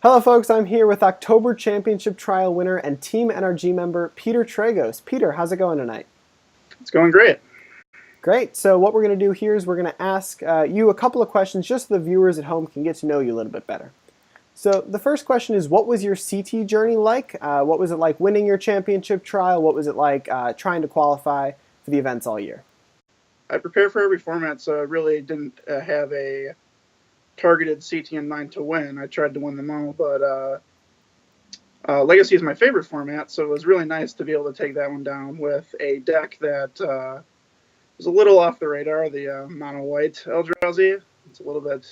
Hello folks, I'm here with October Championship Trial winner and Team NRG member Peter Tragos. Peter, how's it going tonight? It's going great. Great. So what we're going to do here is we're going to ask you a couple of questions just so the viewers at home can get to know you a little bit better. So the first question is, what was your CT journey like? What was it like winning your championship trial? What was it like trying to qualify for the events all year? I prepare for every format, so I really didn't have a targeted CT in mind to win. I tried to win them all, but Legacy is my favorite format, so it was really nice to be able to take that one down with a deck that was a little off the radar, the mono white Eldrazi. It's a little bit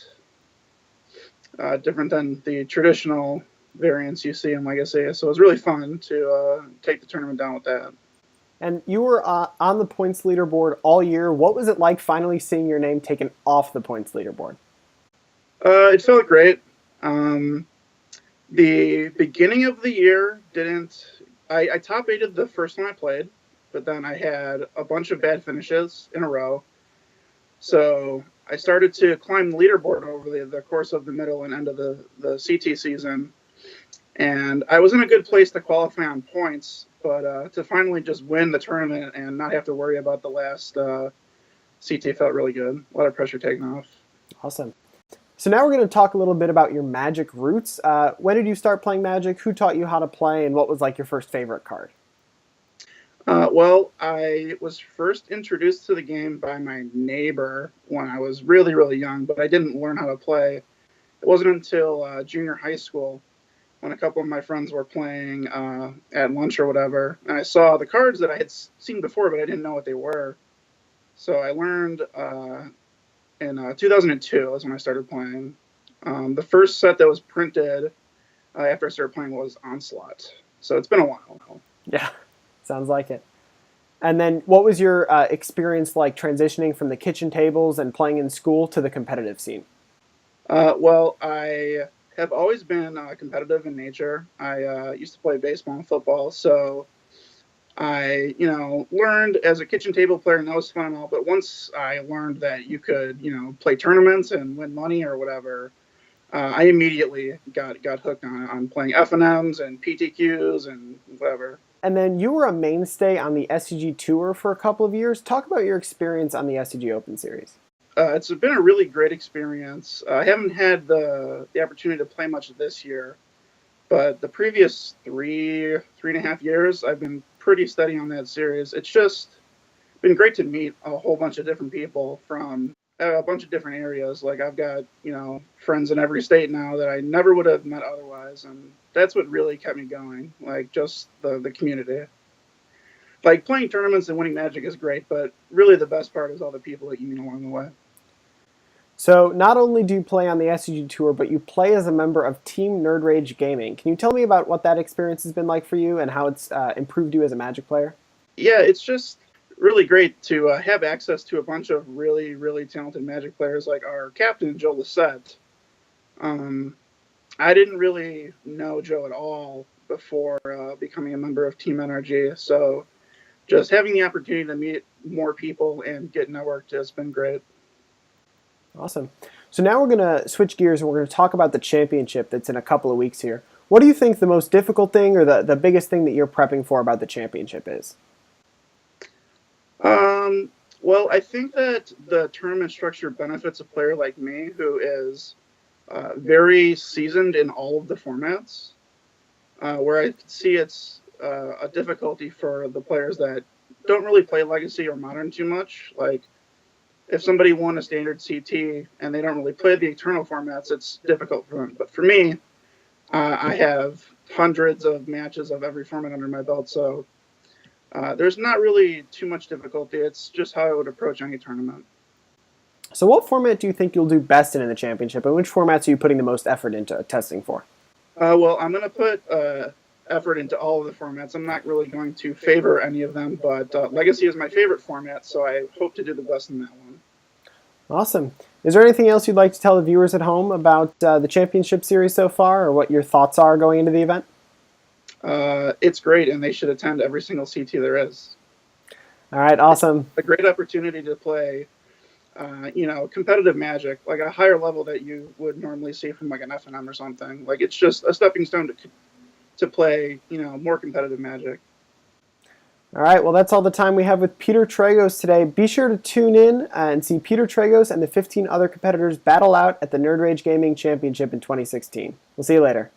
different than the traditional variants you see in Legacy, so it was really fun to take the tournament down with that. And you were on the points leaderboard all year. What was it like finally seeing your name taken off the points leaderboard? It felt great. The beginning of the year I top 8'd the first time I played, but then I had a bunch of bad finishes in a row. So I started to climb the leaderboard over the course of the middle and end of the CT season. And I was in a good place to qualify on points, but to finally just win the tournament and not have to worry about the last CT felt really good. A lot of pressure taken off. Awesome. So now we're going to talk a little bit about your Magic roots. When did you start playing Magic? Who taught you how to play? And what was like your first favorite card? Well, I was first introduced to the game by my neighbor when I was really, really young, but I didn't learn how to play. It wasn't until junior high school when a couple of my friends were playing at lunch or whatever, and I saw the cards that I had seen before, but I didn't know what they were. So I learned in 2002 is when I started playing. The first set that was printed after I started playing was Onslaught. So it's been a while now. Yeah, sounds like it. And then what was your experience like transitioning from the kitchen tables and playing in school to the competitive scene? Well, I have always been competitive in nature. I used to play baseball and football, so I, learned as a kitchen table player, and that was fun and all. But once I learned that you could, play tournaments and win money or whatever, I immediately got hooked on playing F&Ms and PTQs and whatever. And then you were a mainstay on the SCG Tour for a couple of years. Talk about your experience on the SCG Open Series. It's been a really great experience. I haven't had the opportunity to play much this year, but the previous three and a half years, I've been pretty steady on that series. It's just been great to meet a whole bunch of different people from a bunch of different areas. Like I've got, friends in every state now that I never would have met otherwise. And that's what really kept me going. Like just the community. Like playing tournaments and winning Magic is great, but really the best part is all the people that you meet along the way. So not only do you play on the SCG Tour, but you play as a member of Team NRG Gaming. Can you tell me about what that experience has been like for you and how it's improved you as a Magic player? Yeah, it's just really great to have access to a bunch of really, really talented Magic players like our captain, Joe Lissette. I didn't really know Joe at all before becoming a member of Team NRG, so just having the opportunity to meet more people and get networked has been great. Awesome. So now we're going to switch gears and we're going to talk about the championship that's in a couple of weeks here. What do you think the most difficult thing or the biggest thing that you're prepping for about the championship is? Well, I think that the tournament structure benefits a player like me who is very seasoned in all of the formats, where I see it's a difficulty for the players that don't really play Legacy or Modern too much. Like, if somebody won a standard CT and they don't really play the Eternal formats, it's difficult for them. But for me, I have hundreds of matches of every format under my belt, so there's not really too much difficulty. It's just how I would approach any tournament. So what format do you think you'll do best in the championship, and which formats are you putting the most effort into testing for? Well, I'm going to put effort into all of the formats. I'm not really going to favor any of them, but Legacy is my favorite format, so I hope to do the best in that one. Awesome. Is there anything else you'd like to tell the viewers at home about the championship series so far, or what your thoughts are going into the event? It's great, and they should attend every single CT there is. All right, awesome. It's a great opportunity to play competitive Magic, like a higher level that you would normally see from like an FNM or something. Like it's just a stepping stone to play, more competitive Magic. All right, well, that's all the time we have with Peter Tragos today. Be sure to tune in and see Peter Tragos and the 15 other competitors battle out at the Nerd Rage Gaming Championship in 2016. We'll see you later.